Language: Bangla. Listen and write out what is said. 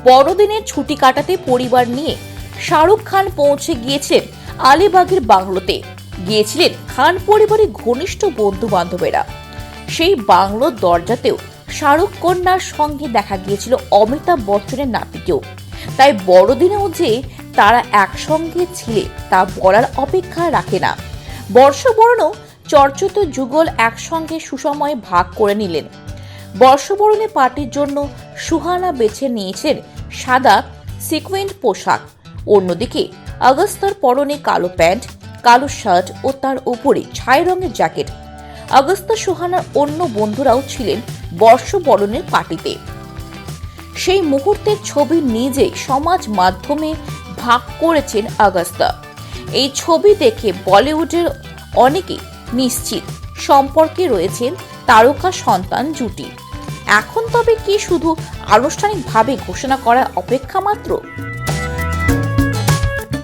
বড়দিনের ছুটি কাটাতে পরিবার নিয়ে শাহরুখ খান পৌঁছে গিয়েছিলেন আলিবাগের বাংলোতে। গিয়েছিলেন খান পরিবারের ঘনিষ্ঠ বন্ধু বান্ধবেরা। সেই বাংলোর দরজাতেও শাহরুখ কন্যার সঙ্গে দেখা গিয়েছিল অমিতাভ বচ্চনের নাতিকেও। তাই বড়দিনেও যে তারা একসঙ্গে ছিলে তা বলার অপেক্ষা রাখে না। বর্ষবরণও চর্চিত যুগল একসঙ্গে সুসময়ে ভাগ করে নিলেন। বর্ষবরণে পার্টির জন্য সুহানা বেছে নিয়েছেন সাদা সিকোয়েন্ট পোশাক। অন্যদিকে আগস্তার পরনে কালো প্যান্ট, কালো শার্ট ও তার উপরে ছাই রঙের জ্যাকেট। আগস্তা সুহানার অন্য বন্ধুরাও ছিলেন বর্ষবরণের পার্টিতে। সেই মুহূর্তের ছবি নিজেই সমাজ মাধ্যমে ভাগ করেছেন আগস্তা। এই ছবি দেখে বলিউডের অনেকেই নিশ্চিত সম্পর্কে রয়েছেন তারকা সন্তান জুটি। এখন তবে কি শুধু আনুষ্ঠানিকভাবে ঘোষণা করার অপেক্ষা মাত্র?